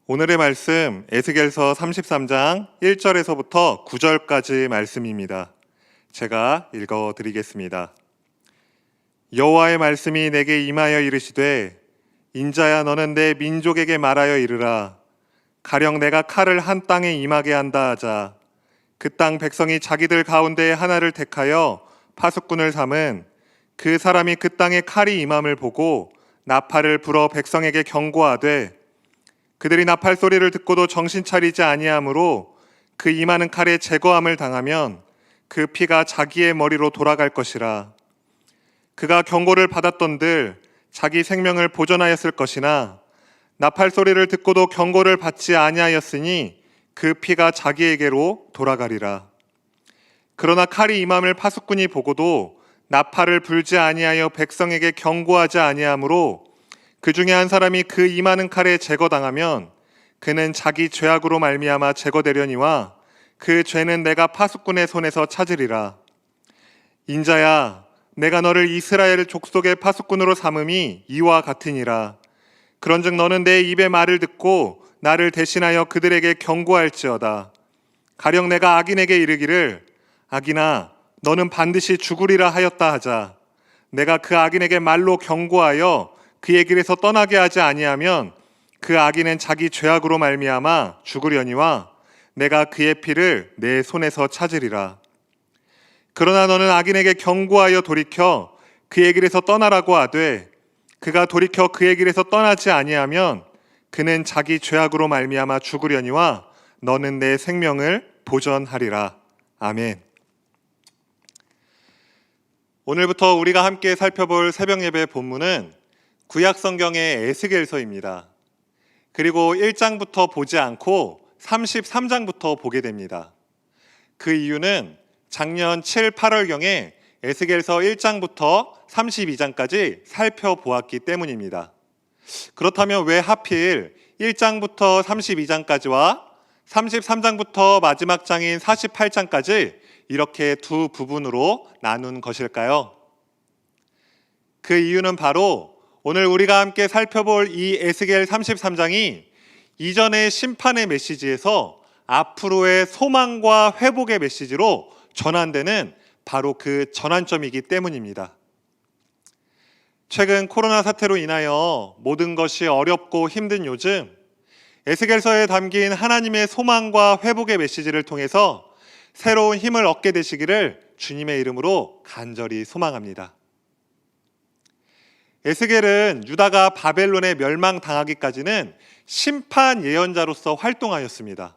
오늘의 말씀 에스겔서 33장 1절에서부터 9절까지 말씀입니다. 제가 읽어 드리겠습니다. 여호와의 말씀이 내게 임하여 이르시되 인자야 너는 내 민족에게 말하여 이르라. 가령 내가 칼을 한 땅에 임하게 한다 하자. 그 땅 백성이 자기들 가운데 하나를 택하여 파수꾼을 삼은 그 사람이 그 땅에 칼이 임함을 보고 나팔을 불어 백성에게 경고하되 그들이 나팔 소리를 듣고도 정신 차리지 아니하므로 그 임하는 칼에 제거함을 당하면 그 피가 자기의 머리로 돌아갈 것이라. 그가 경고를 받았던들 자기 생명을 보존하였을 것이나 나팔 소리를 듣고도 경고를 받지 아니하였으니 그 피가 자기에게로 돌아가리라. 그러나 칼이 임함을 파수꾼이 보고도 나팔을 불지 아니하여 백성에게 경고하지 아니하므로 그 중에 한 사람이 그 임하는 칼에 제거당하면 그는 자기 죄악으로 말미암아 제거되려니와 그 죄는 내가 파수꾼의 손에서 찾으리라. 인자야 내가 너를 이스라엘 족속의 파수꾼으로 삼음이 이와 같으니라. 그런즉 너는 내 입의 말을 듣고 나를 대신하여 그들에게 경고할지어다. 가령 내가 악인에게 이르기를 악인아 너는 반드시 죽으리라 하였다 하자. 내가 그 악인에게 말로 경고하여 그의 길에서 떠나게 하지 아니하면 그 악인은 자기 죄악으로 말미암아 죽으려니와 내가 그의 피를 내 손에서 찾으리라. 그러나 너는 악인에게 경고하여 돌이켜 그의 길에서 떠나라고 하되 그가 돌이켜 그의 길에서 떠나지 아니하면 그는 자기 죄악으로 말미암아 죽으려니와 너는 내 생명을 보전하리라. 아멘. 오늘부터 우리가 함께 살펴볼 새벽 예배 본문은 구약 성경의 에스겔서입니다. 그리고 1장부터 보지 않고 33장부터 보게 됩니다. 그 이유는 작년 7, 8월경에 에스겔서 1장부터 32장까지 살펴보았기 때문입니다. 그렇다면 왜 하필 1장부터 32장까지와 33장부터 마지막 장인 48장까지 이렇게 두 부분으로 나눈 것일까요? 그 이유는 바로 오늘 우리가 함께 살펴볼 이 에스겔 33장이 이전의 심판의 메시지에서 앞으로의 소망과 회복의 메시지로 전환되는 바로 그 전환점이기 때문입니다. 최근 코로나 사태로 인하여 모든 것이 어렵고 힘든 요즘 에스겔서에 담긴 하나님의 소망과 회복의 메시지를 통해서 새로운 힘을 얻게 되시기를 주님의 이름으로 간절히 소망합니다. 에스겔은 유다가 바벨론에 멸망당하기까지는 심판 예언자로서 활동하였습니다.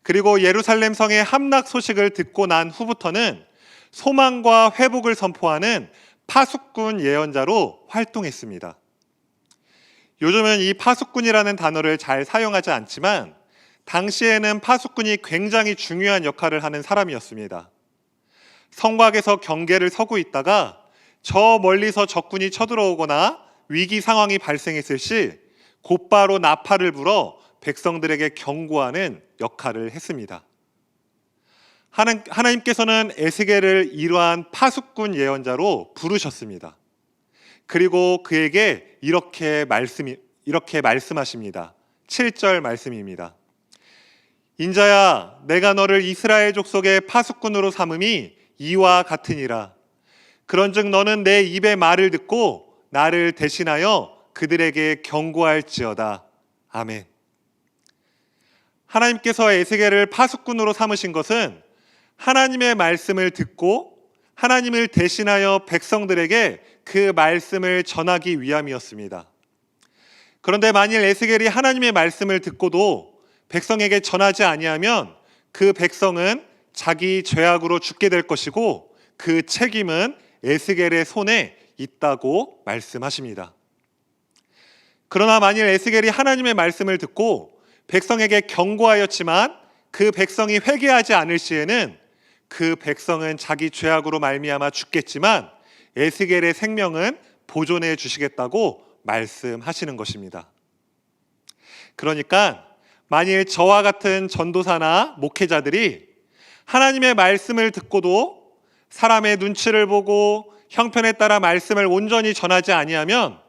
그리고 예루살렘 성의 함락 소식을 듣고 난 후부터는 소망과 회복을 선포하는 파수꾼 예언자로 활동했습니다. 요즘은 이 파수꾼이라는 단어를 잘 사용하지 않지만 당시에는 파수꾼이 굉장히 중요한 역할을 하는 사람이었습니다. 성곽에서 경계를 서고 있다가 저 멀리서 적군이 쳐들어오거나 위기 상황이 발생했을 시 곧바로 나팔을 불어 백성들에게 경고하는 역할을 했습니다. 하나님께서는 에스겔을 이러한 파수꾼 예언자로 부르셨습니다. 그리고 그에게 이렇게 말씀하십니다. 7절 말씀입니다. 인자야 내가 너를 이스라엘 족속의 파수꾼으로 삼음이 이와 같으니라. 그런즉 너는 내 입의 말을 듣고 나를 대신하여 그들에게 경고할지어다. 아멘. 하나님께서 에스겔을 파수꾼으로 삼으신 것은 하나님의 말씀을 듣고 하나님을 대신하여 백성들에게 그 말씀을 전하기 위함이었습니다. 그런데 만일 에스겔이 하나님의 말씀을 듣고도 백성에게 전하지 아니하면 그 백성은 자기 죄악으로 죽게 될 것이고 그 책임은 에스겔의 손에 있다고 말씀하십니다. 그러나 만일 에스겔이 하나님의 말씀을 듣고 백성에게 경고하였지만 그 백성이 회개하지 않을 시에는 그 백성은 자기 죄악으로 말미암아 죽겠지만 에스겔의 생명은 보존해 주시겠다고 말씀하시는 것입니다. 그러니까 만일 저와 같은 전도사나 목회자들이 하나님의 말씀을 듣고도 사람의 눈치를 보고 형편에 따라 말씀을 온전히 전하지 아니하면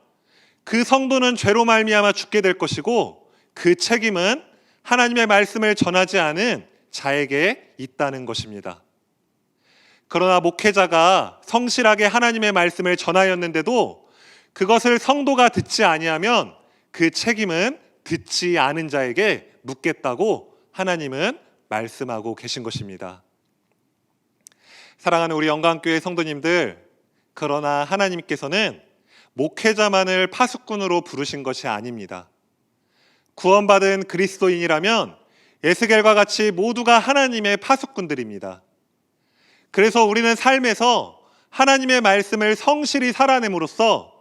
그 성도는 죄로 말미암아 죽게 될 것이고 그 책임은 하나님의 말씀을 전하지 않은 자에게 있다는 것입니다. 그러나 목회자가 성실하게 하나님의 말씀을 전하였는데도 그것을 성도가 듣지 아니하면 그 책임은 듣지 않은 자에게 묻겠다고 하나님은 말씀하고 계신 것입니다. 사랑하는 우리 영광교회 성도님들, 그러나 하나님께서는 목회자만을 파수꾼으로 부르신 것이 아닙니다. 구원받은 그리스도인이라면 에스겔과 같이 모두가 하나님의 파수꾼들입니다. 그래서 우리는 삶에서 하나님의 말씀을 성실히 살아냄으로써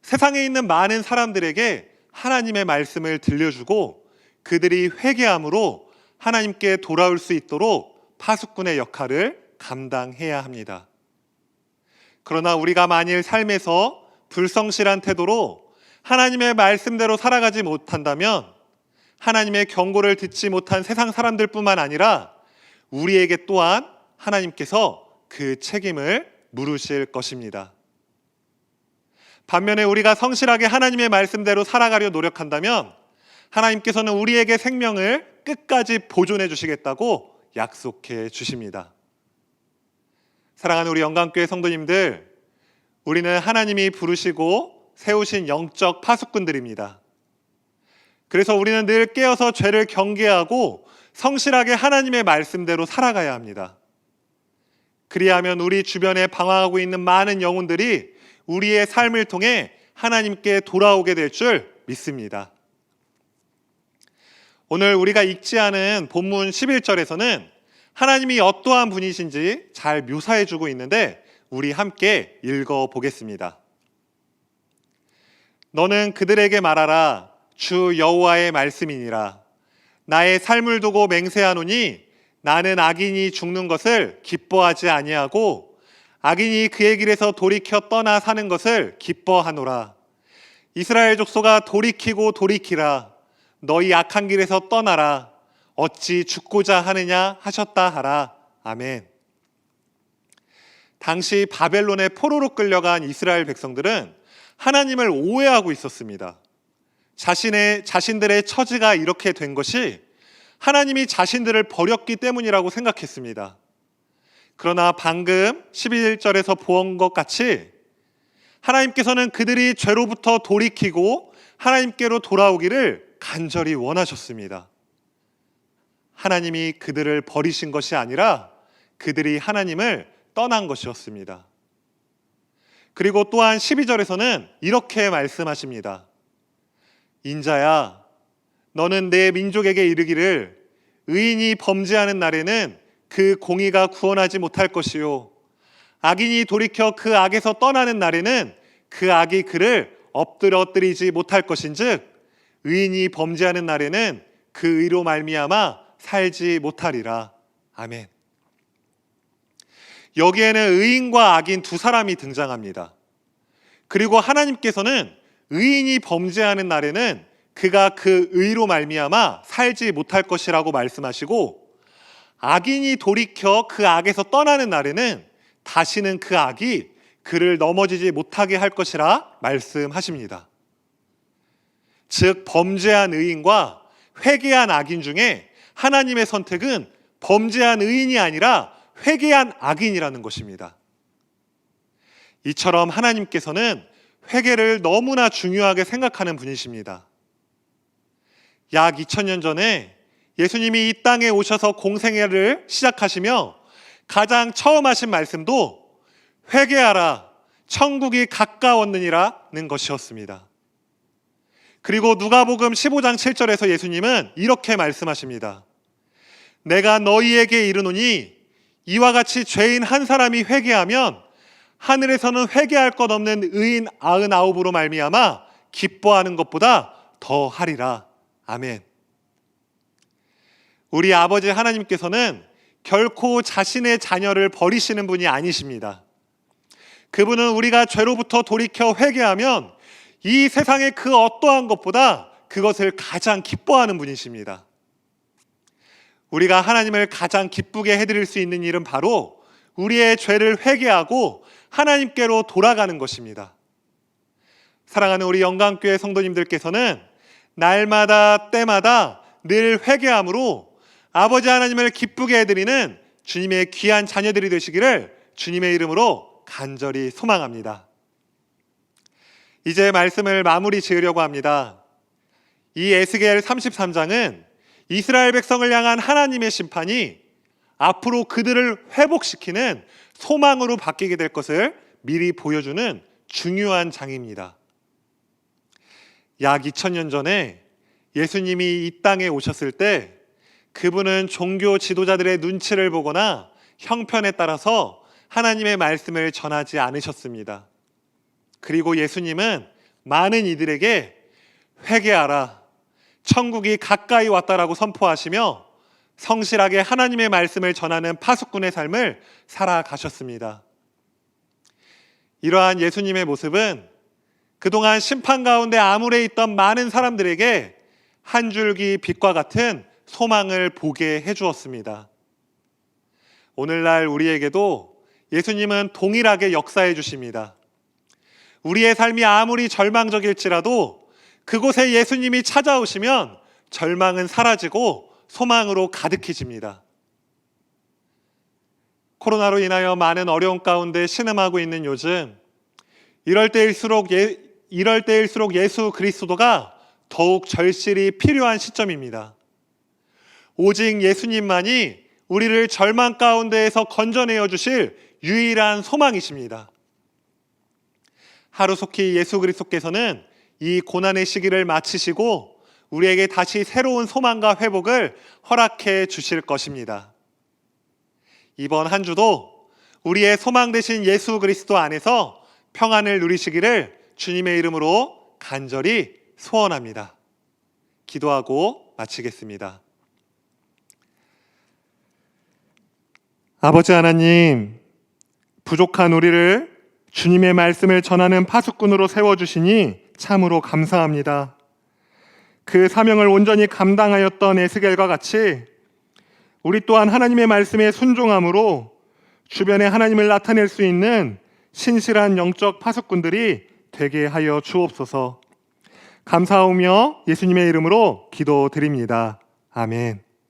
세상에 있는 많은 사람들에게 하나님의 말씀을 들려주고 그들이 회개함으로 하나님께 돌아올 수 있도록 파수꾼의 역할을 감당해야 합니다. 그러나 우리가 만일 삶에서 불성실한 태도로 하나님의 말씀대로 살아가지 못한다면 하나님의 경고를 듣지 못한 세상 사람들뿐만 아니라 우리에게 또한 하나님께서 그 책임을 물으실 것입니다. 반면에 우리가 성실하게 하나님의 말씀대로 살아가려 노력한다면 하나님께서는 우리에게 생명을 끝까지 보존해 주시겠다고 약속해 주십니다. 사랑하는 우리 영광교회 성도님들, 우리는 하나님이 부르시고 세우신 영적 파수꾼들입니다. 그래서 우리는 늘 깨어서 죄를 경계하고 성실하게 하나님의 말씀대로 살아가야 합니다. 그리하면 우리 주변에 방황하고 있는 많은 영혼들이 우리의 삶을 통해 하나님께 돌아오게 될 줄 믿습니다. 오늘 우리가 읽지 않은 본문 11절에서는 하나님이 어떠한 분이신지 잘 묘사해 주고 있는데 우리 함께 읽어보겠습니다. 너는 그들에게 말하라. 주 여호와의 말씀이니라. 나의 삶을 두고 맹세하노니 나는 악인이 죽는 것을 기뻐하지 아니하고 악인이 그의 길에서 돌이켜 떠나 사는 것을 기뻐하노라. 이스라엘 족속아 돌이키고 돌이키라. 너희 악한 길에서 떠나라. 어찌 죽고자 하느냐 하셨다 하라. 아멘. 당시 바벨론의 포로로 끌려간 이스라엘 백성들은 하나님을 오해하고 있었습니다. 자신들의 처지가 이렇게 된 것이 하나님이 자신들을 버렸기 때문이라고 생각했습니다. 그러나 방금 11절에서 본 것 같이 하나님께서는 그들이 죄로부터 돌이키고 하나님께로 돌아오기를 간절히 원하셨습니다. 하나님이 그들을 버리신 것이 아니라 그들이 하나님을 떠난 것이었습니다. 그리고 또한 12절에서는 이렇게 말씀하십니다. 인자야, 너는 내 민족에게 이르기를 의인이 범죄하는 날에는 그 공의가 구원하지 못할 것이요 악인이 돌이켜 그 악에서 떠나는 날에는 그 악이 그를 엎드러뜨리지 못할 것인즉 의인이 범죄하는 날에는 그 의로 말미암아 살지 못하리라. 아멘. 여기에는 의인과 악인 두 사람이 등장합니다. 그리고 하나님께서는 의인이 범죄하는 날에는 그가 그 의로 말미암아 살지 못할 것이라고 말씀하시고 악인이 돌이켜 그 악에서 떠나는 날에는 다시는 그 악이 그를 넘어지지 못하게 할 것이라 말씀하십니다. 즉 범죄한 의인과 회개한 악인 중에 하나님의 선택은 범죄한 의인이 아니라 회개한 악인이라는 것입니다. 이처럼 하나님께서는 회개를 너무나 중요하게 생각하는 분이십니다. 약 2000년 전에 예수님이 이 땅에 오셔서 공생애를 시작하시며 가장 처음 하신 말씀도 회개하라, 천국이 가까웠느니라는 것이었습니다. 그리고 누가복음 15장 7절에서 예수님은 이렇게 말씀하십니다. 내가 너희에게 이르노니 이와 같이 죄인 한 사람이 회개하면 하늘에서는 회개할 것 없는 의인 99으로 말미암아 기뻐하는 것보다 더 하리라. 아멘. 우리 아버지 하나님께서는 결코 자신의 자녀를 버리시는 분이 아니십니다. 그분은 우리가 죄로부터 돌이켜 회개하면 이 세상의 그 어떠한 것보다 그것을 가장 기뻐하는 분이십니다. 우리가 하나님을 가장 기쁘게 해드릴 수 있는 일은 바로 우리의 죄를 회개하고 하나님께로 돌아가는 것입니다. 사랑하는 우리 영광교회 성도님들께서는 날마다 때마다 늘 회개함으로 아버지 하나님을 기쁘게 해드리는 주님의 귀한 자녀들이 되시기를 주님의 이름으로 간절히 소망합니다. 이제 말씀을 마무리 지으려고 합니다. 이 에스겔 33장은 이스라엘 백성을 향한 하나님의 심판이 앞으로 그들을 회복시키는 소망으로 바뀌게 될 것을 미리 보여주는 중요한 장입니다. 약 2000년 전에 예수님이 이 땅에 오셨을 때 그분은 종교 지도자들의 눈치를 보거나 형편에 따라서 하나님의 말씀을 전하지 않으셨습니다. 그리고 예수님은 많은 이들에게 회개하라, 천국이 가까이 왔다라고 선포하시며 성실하게 하나님의 말씀을 전하는 파수꾼의 삶을 살아가셨습니다. 이러한 예수님의 모습은 그동안 심판 가운데 암울해 있던 많은 사람들에게 한 줄기 빛과 같은 소망을 보게 해주었습니다. 오늘날 우리에게도 예수님은 동일하게 역사해 주십니다. 우리의 삶이 아무리 절망적일지라도 그곳에 예수님이 찾아오시면 절망은 사라지고 소망으로 가득해집니다. 코로나로 인하여 많은 어려움 가운데 신음하고 있는 요즘, 이럴 때일수록 예수 그리스도가 더욱 절실히 필요한 시점입니다. 오직 예수님만이 우리를 절망 가운데에서 건져내어 주실 유일한 소망이십니다. 하루속히 예수 그리스도께서는 이 고난의 시기를 마치시고 우리에게 다시 새로운 소망과 회복을 허락해 주실 것입니다. 이번 한 주도 우리의 소망 되신 예수 그리스도 안에서 평안을 누리시기를 주님의 이름으로 간절히 소원합니다. 기도하고 마치겠습니다. 아버지 하나님, 부족한 우리를 주님의 말씀을 전하는 파수꾼으로 세워주시니 참으로 감사합니다. 그 사명을 온전히 감당하였던 에스겔과 같이 우리 또한 하나님의 말씀에 순종함으로 주변에 하나님을 나타낼 수 있는 신실한 영적 파수꾼들이 되게 하여 주옵소서. 감사하며 예수님의 이름으로 기도드립니다. 아멘.